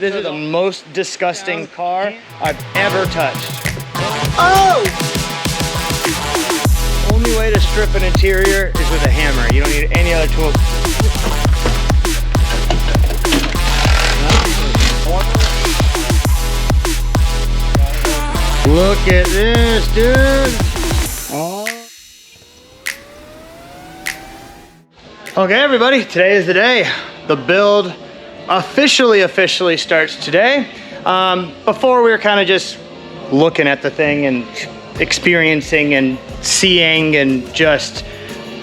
This is the most disgusting car I've ever touched. Oh! Only way to strip an interior is with a hammer. You don't need any other tools. Look at this, dude. Oh. Okay, everybody, today is the day. The build officially starts today. Before we were kind of just looking at the thing and experiencing and seeing and just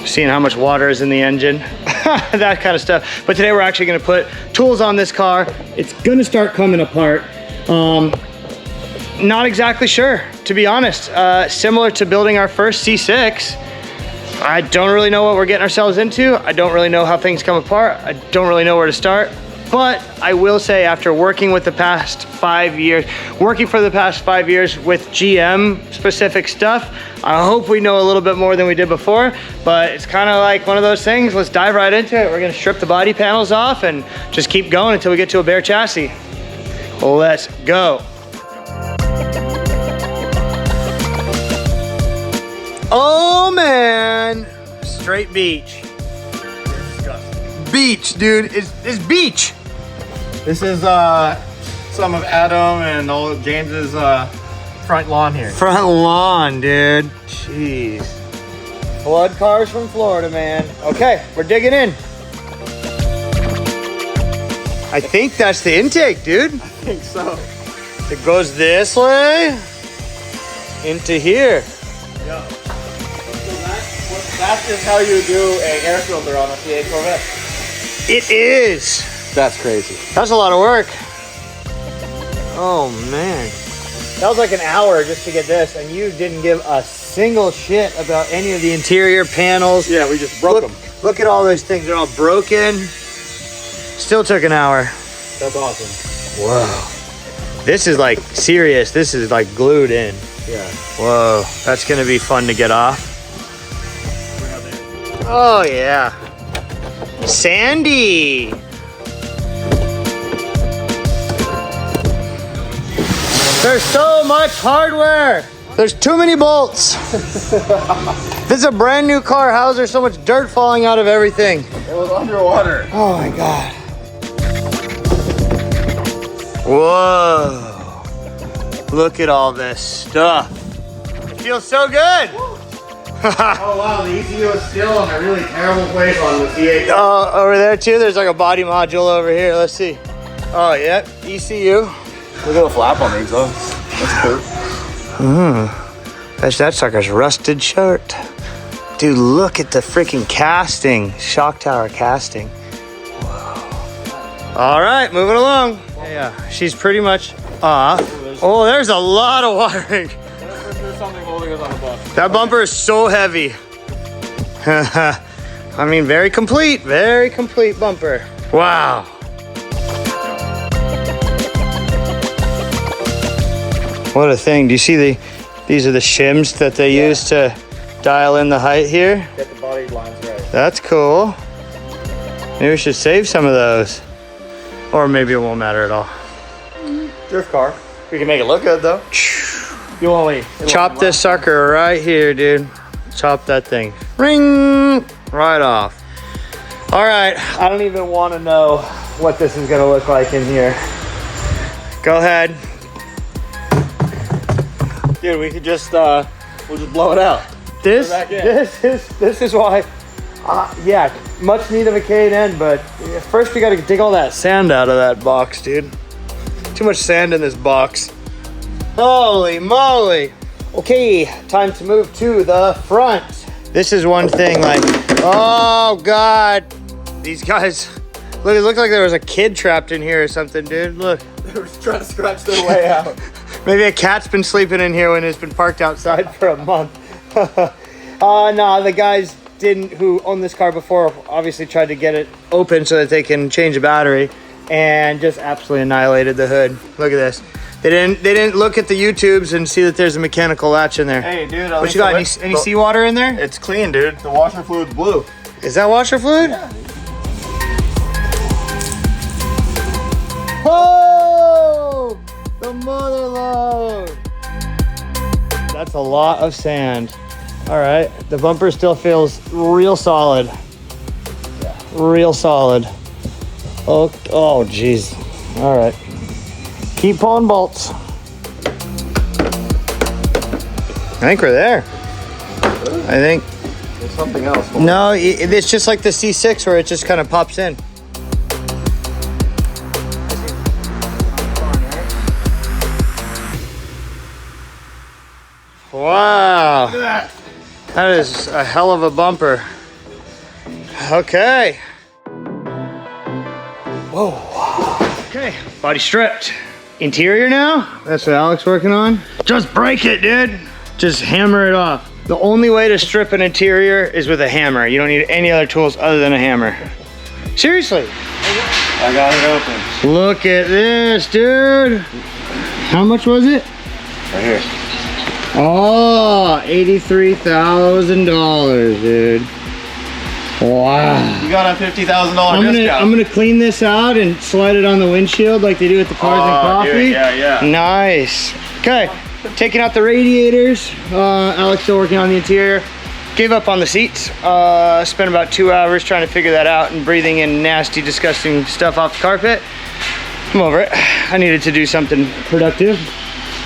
seeing how much water is in the engine, that kind of stuff. But today we're actually gonna put tools on this car. It's gonna start coming apart. Not exactly sure, to be honest. Similar to building our first C6, I don't really know what we're getting ourselves into. I don't really know how things come apart. I don't really know where to start. But I will say, after working for the past 5 years with GM specific stuff, I hope we know a little bit more than we did before. But it's kind of like one of those things. Let's dive right into it. We're gonna strip the body panels off and just keep going until we get to a bare chassis. Let's go. Oh man, straight beach. Beach, dude, it's beach. This is some of Adam and all of James's front lawn here. Front lawn, dude. Jeez. Flood cars from Florida, man. Okay, we're digging in. I think that's the intake, dude. I think so. It goes this way into here. Yeah. That is how you do an air filter on a C8 Corvette. It is. That's crazy. That's a lot of work. Oh man. That was like an hour just to get this, and you didn't give a single shit about any of the interior panels. Yeah, we just broke them. Look at all those things. They're all broken. Still took an hour. That's awesome. Whoa. This is like serious. This is like glued in. Yeah. Whoa. That's going to be fun to get off. Oh yeah. Sandy. There's so much hardware. There's too many bolts. This is a brand new car. How is there so much dirt falling out of everything? It was underwater. Oh my God. Whoa. Look at all this stuff. It feels so good. Oh wow, the ECU is still in a really terrible place on the C8. Oh, over there too, there's like a body module over here. Let's see. Oh, yep, ECU. Look at the flap on these though. That's cool. That sucker's rusted shut. Dude, look at the freaking casting. Shock tower casting. Whoa. All right, moving along. Yeah, she's pretty much off. Oh, there's a lot of watering. There's something holding us on the bus. That bumper is so heavy. I mean, very complete bumper. Wow. What a thing. Do you see these are the shims that they use to dial in the height here? Get the body lines right. That's cool. Maybe we should save some of those. Or maybe it won't matter at all. Drift car. We can make it look good though. You only Chop this sucker right here, dude. Chop that thing. Ring! Right off. All right, I don't even want to know what this is gonna look like in here. Go ahead. Dude, we could just we'll just blow it out. This is why. Yeah, much need of a K&N, but first we got to dig all that sand out of that box, dude. Too much sand in this box. Holy moly. Okay, time to move to the front. This is one thing, like, oh God. These guys, look, it looked like there was a kid trapped in here or something, dude. Look. They were trying to scratch their way out. Maybe a cat's been sleeping in here when it's been parked outside for a month. Nah, the guys who owned this car before obviously tried to get it open so that they can change a battery and just absolutely annihilated the hood. Look at this. They didn't look at the YouTubes and see that there's a mechanical latch in there. Hey, dude. What you got? Any seawater in there? It's clean, dude. The washer fluid's blue. Is that washer fluid? Yeah. Oh! mother load. That's a lot of sand. All right, the bumper still feels real solid. Real solid. Oh, geez. All right. Keep pulling bolts. I think we're there. I think. There's something else. No, it's just like the C6 where it just kind of pops in. Wow. Look at that. That is a hell of a bumper. Okay. Whoa. Okay, body stripped. Interior now? That's what Alex working on. Just break it, dude. Just hammer it off. The only way to strip an interior is with a hammer. You don't need any other tools other than a hammer. Seriously. I got it open. Look at this, dude. How much was it? Right here. Oh, $83,000, dude. Wow. You got a $50,000 discount. I'm gonna clean this out and slide it on the windshield like they do at the Cars and Coffee. Dude, yeah. Nice. Okay, taking out the radiators. Alex still working on the interior. Gave up on the seats. Spent about 2 hours trying to figure that out and breathing in nasty, disgusting stuff off the carpet. I'm over it. I needed to do something productive.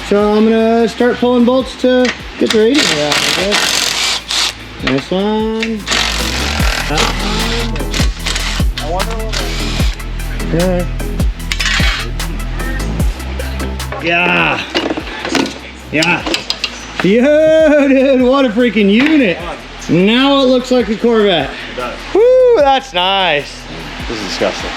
So I'm gonna start pulling bolts to get the radiator out, I guess. This one. I wonder what. Yeah. Yo, dude, what a freaking unit. Now it looks like a Corvette. It does. Woo, that's nice. This is disgusting.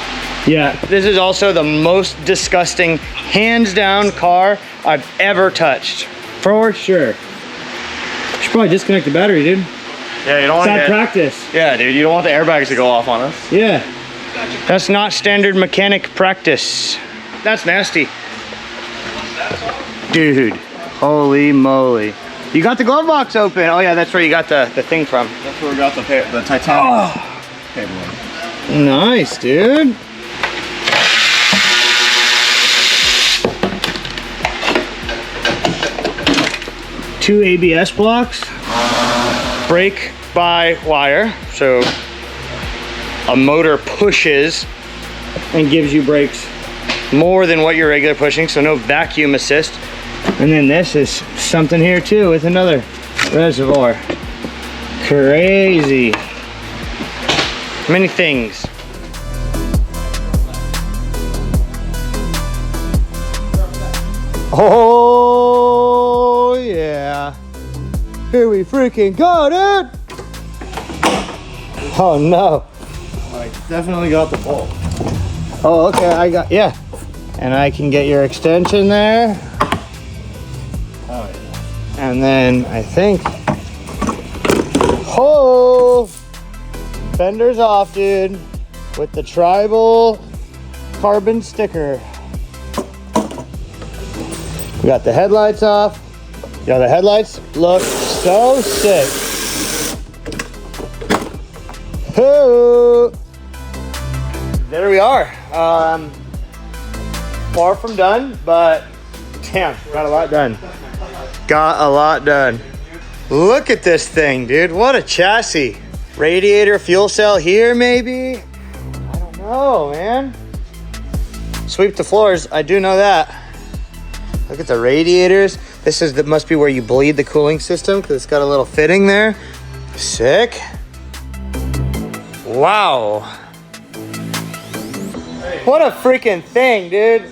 Yeah, this is also the most disgusting, hands down car I've ever touched. For sure. Should probably disconnect the battery, dude. Yeah, you don't want Sad to practice. Yeah, dude, you don't want the airbags to go off on us. Yeah. That's not standard mechanic practice. That's nasty. Dude, holy moly. You got the glove box open. Oh yeah, that's where you got the thing from. That's where we got the Titanic cable. Nice, dude. Two ABS blocks. Brake by wire. So a motor pushes and gives you brakes more than what you're regular pushing, so no vacuum assist. And then this is something here too with another reservoir. Crazy. Many things. Oh yeah. Here we freaking go, dude. Oh no. I definitely got the bolt. Oh, okay, yeah. And I can get your extension there. Oh yeah. And then I think, oh, fender's off, dude, with the tribal carbon sticker. We got the headlights off. Yeah, the headlights look so sick. Oh, there we are. Far from done, but damn, got a lot done. Got a lot done. Look at this thing, dude. What a chassis. Radiator, fuel cell here, maybe? I don't know, man. Sweep the floors, I do know that. Look at the radiators. This is must be where you bleed the cooling system because it's got a little fitting there. Sick. Wow. What a freaking thing, dude.